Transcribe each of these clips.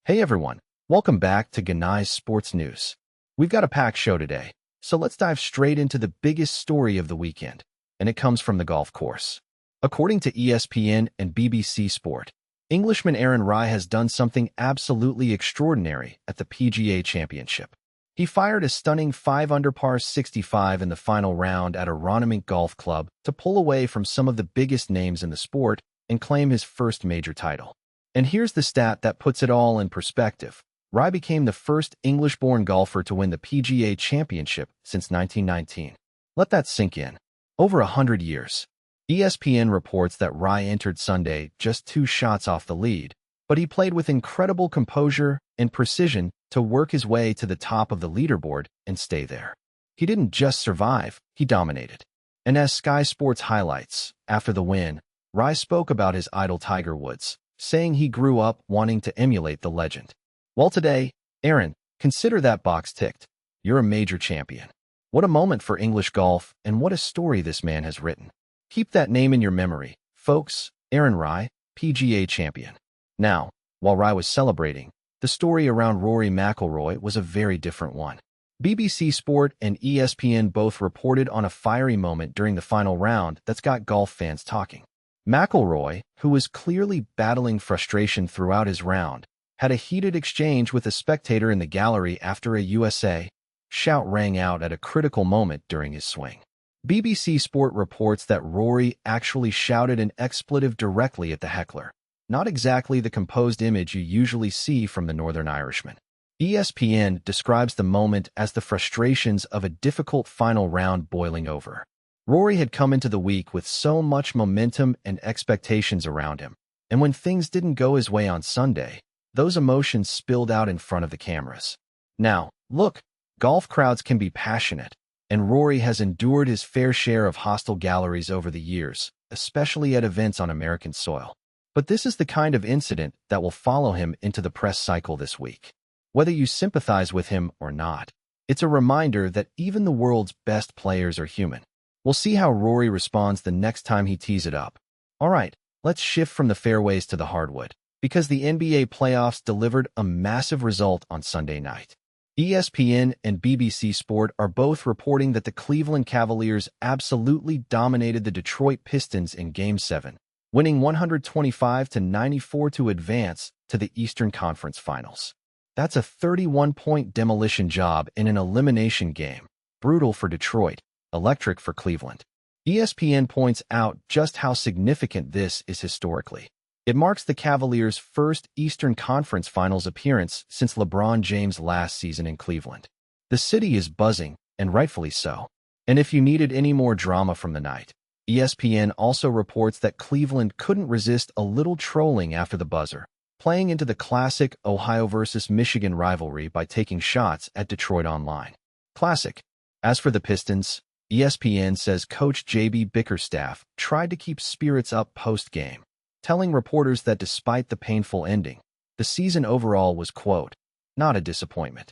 Hey everyone, welcome back to Genai Sports News. We've got a packed show today, so let's dive straight into the biggest story of the weekend, and it comes from the golf course. According to ESPN and BBC Sport, Englishman Aaron Rai has done something absolutely extraordinary at the PGA Championship. He fired a stunning 5-under par 65 in the final round at Aronimink Golf Club to pull away from some of the biggest names in the sport and claim his first major title. And here's the stat that puts it all in perspective. Rai became the first English-born golfer to win the PGA Championship since 1919. Let that sink in. Over 100 years. ESPN reports that Rai entered Sunday just 2 shots off the lead, but he played with incredible composure and precision to work his way to the top of the leaderboard and stay there. He didn't just survive, he dominated. And as Sky Sports highlights, after the win, Rai spoke about his idol Tiger Woods, saying he grew up wanting to emulate the legend. Well, today, Aaron, consider that box ticked. You're a major champion. What a moment for English golf, and what a story this man has written. Keep that name in your memory, folks. Aaron Rai, PGA champion. Now, while Rai was celebrating, the story around Rory McIlroy was a very different one. BBC Sport and ESPN both reported on a fiery moment during the final round that's got golf fans talking. McIlroy, who was clearly battling frustration throughout his round, had a heated exchange with a spectator in the gallery after a USA shout rang out at a critical moment during his swing. BBC Sport reports that Rory actually shouted an expletive directly at the heckler, not exactly the composed image you usually see from the Northern Irishman. ESPN describes the moment as the frustrations of a difficult final round boiling over. Rory had come into the week with so much momentum and expectations around him, and when things didn't go his way on Sunday, those emotions spilled out in front of the cameras. Now, look, golf crowds can be passionate, and Rory has endured his fair share of hostile galleries over the years, especially at events on American soil. But this is the kind of incident that will follow him into the press cycle this week. Whether you sympathize with him or not, it's a reminder that even the world's best players are human. We'll see how Rory responds the next time he tees it up. All right, let's shift from the fairways to the hardwood, because the NBA playoffs delivered a massive result on Sunday night. ESPN and BBC Sport are both reporting that the Cleveland Cavaliers absolutely dominated the Detroit Pistons in Game 7, winning 125-94 to advance to the Eastern Conference Finals. That's a 31-point demolition job in an elimination game. Brutal for Detroit. Electric for Cleveland. ESPN points out just how significant this is historically. It marks the Cavaliers' first Eastern Conference Finals appearance since LeBron James' last season in Cleveland. The city is buzzing, and rightfully so. And if you needed any more drama from the night, ESPN also reports that Cleveland couldn't resist a little trolling after the buzzer, playing into the classic Ohio versus Michigan rivalry by taking shots at Detroit online. Classic. As for the Pistons, ESPN says coach Xabi Bickerstaff tried to keep spirits up post-game, telling reporters that despite the painful ending, the season overall was, quote, not a disappointment.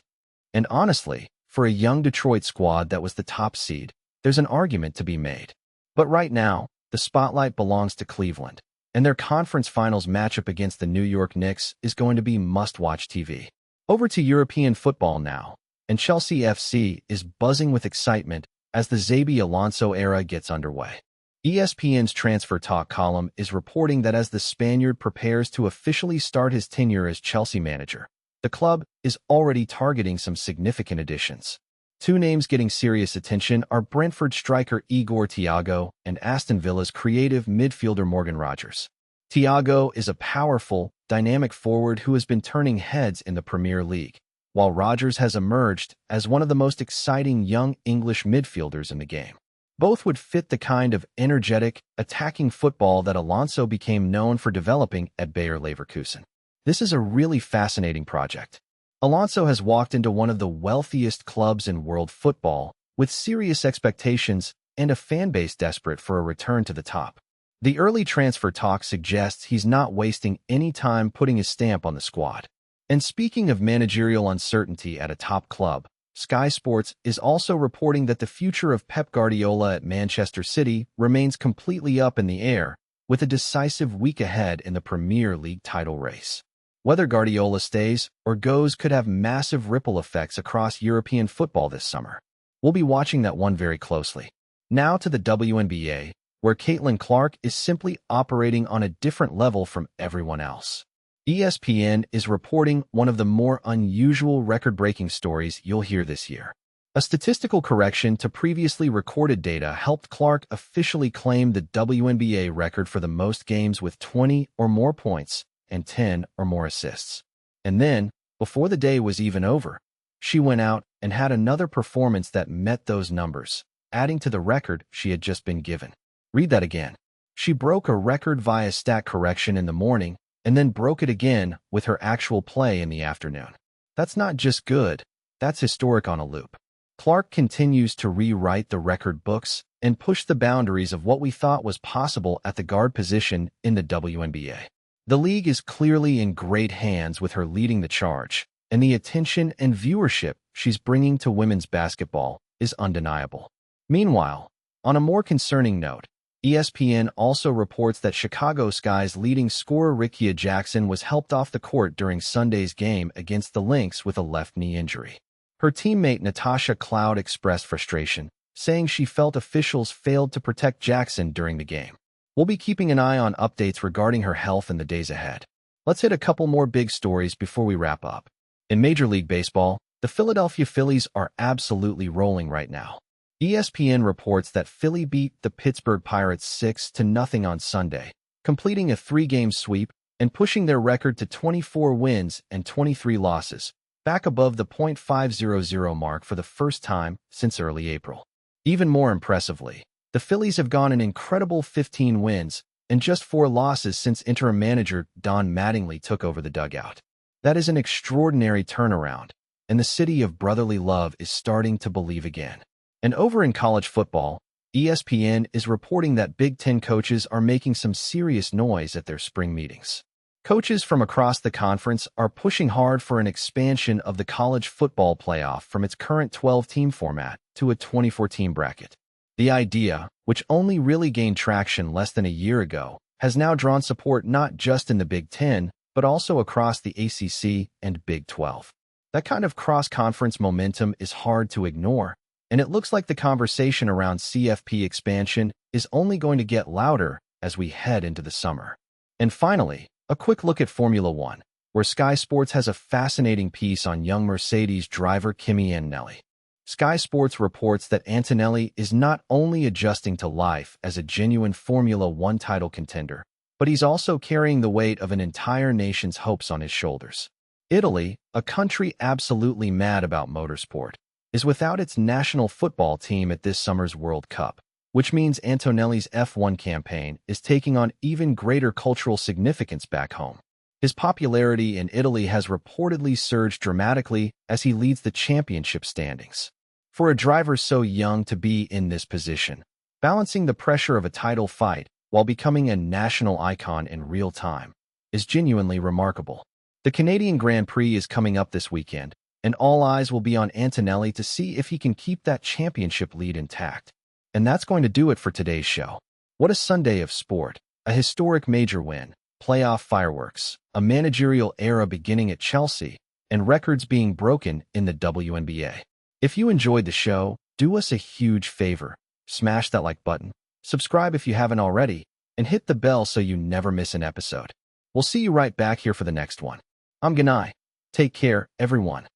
And honestly, for a young Detroit squad that was the top seed, there's an argument to be made. But right now, the spotlight belongs to Cleveland, and their conference finals matchup against the New York Knicks is going to be must-watch TV. Over to European football now, and Chelsea FC is buzzing with excitement as the Xabi Alonso era gets underway. ESPN's Transfer Talk column is reporting that as the Spaniard prepares to officially start his tenure as Chelsea manager, the club is already targeting some significant additions. 2 names getting serious attention are Brentford striker Igor Thiago and Aston Villa's creative midfielder Morgan Rogers. Thiago is a powerful, dynamic forward who has been turning heads in the Premier League, while Rogers has emerged as one of the most exciting young English midfielders in the game. Both would fit the kind of energetic, attacking football that Alonso became known for developing at Bayer Leverkusen. This is a really fascinating project. Alonso has walked into one of the wealthiest clubs in world football, with serious expectations and a fan base desperate for a return to the top. The early transfer talk suggests he's not wasting any time putting his stamp on the squad. And speaking of managerial uncertainty at a top club, Sky Sports is also reporting that the future of Pep Guardiola at Manchester City remains completely up in the air, with a decisive week ahead in the Premier League title race. Whether Guardiola stays or goes could have massive ripple effects across European football this summer. We'll be watching that one very closely. Now to the WNBA, where Caitlin Clark is simply operating on a different level from everyone else. ESPN is reporting one of the more unusual record-breaking stories you'll hear this year. A statistical correction to previously recorded data helped Clark officially claim the WNBA record for the most games with 20 or more points and 10 or more assists. And then, before the day was even over, she went out and had another performance that met those numbers, adding to the record she had just been given. Read that again. She broke a record via stat correction in the morning and then broke it again with her actual play in the afternoon. That's not just good, that's historic on a loop. Clark continues to rewrite the record books and push the boundaries of what we thought was possible at the guard position in the WNBA. The league is clearly in great hands with her leading the charge, and the attention and viewership she's bringing to women's basketball is undeniable. Meanwhile, on a more concerning note, ESPN also reports that Chicago Sky's leading scorer Rickea Jackson was helped off the court during Sunday's game against the Lynx with a left knee injury. Her teammate Natasha Cloud expressed frustration, saying she felt officials failed to protect Jackson during the game. We'll be keeping an eye on updates regarding her health in the days ahead. Let's hit a couple more big stories before we wrap up. In Major League Baseball, the Philadelphia Phillies are absolutely rolling right now. ESPN reports that Philly beat the Pittsburgh Pirates 6-0 on Sunday, completing a 3-game sweep and pushing their record to 24 wins and 23 losses, back above the .500 mark for the first time since early April. Even more impressively, the Phillies have gone an incredible 15 wins and just 4 losses since interim manager Don Mattingly took over the dugout. That is an extraordinary turnaround, and the city of brotherly love is starting to believe again. And over in college football, ESPN is reporting that Big Ten coaches are making some serious noise at their spring meetings. Coaches from across the conference are pushing hard for an expansion of the college football playoff from its current 12-team format to a 24-team bracket. The idea, which only really gained traction less than a year ago, has now drawn support not just in the Big Ten, but also across the ACC and Big 12. That kind of cross-conference momentum is hard to ignore, and it looks like the conversation around CFP expansion is only going to get louder as we head into the summer. And finally, a quick look at Formula One, where Sky Sports has a fascinating piece on young Mercedes driver Kimi Antonelli. Sky Sports reports that Antonelli is not only adjusting to life as a genuine Formula One title contender, but he's also carrying the weight of an entire nation's hopes on his shoulders. Italy, a country absolutely mad about motorsport, is without its national football team at this summer's World Cup, which means Antonelli's F1 campaign is taking on even greater cultural significance back home. His popularity in Italy has reportedly surged dramatically as he leads the championship standings. For a driver so young to be in this position, balancing the pressure of a title fight while becoming a national icon in real time is genuinely remarkable. The Canadian Grand Prix is coming up this weekend, and all eyes will be on Antonelli to see if he can keep that championship lead intact. And that's going to do it for today's show. What a Sunday of sport, a historic major win, playoff fireworks, a managerial era beginning at Chelsea, and records being broken in the WNBA. If you enjoyed the show, do us a huge favor. Smash that like button, subscribe if you haven't already, and hit the bell so you never miss an episode. We'll see you right back here for the next one. I'm Genai. Take care, everyone.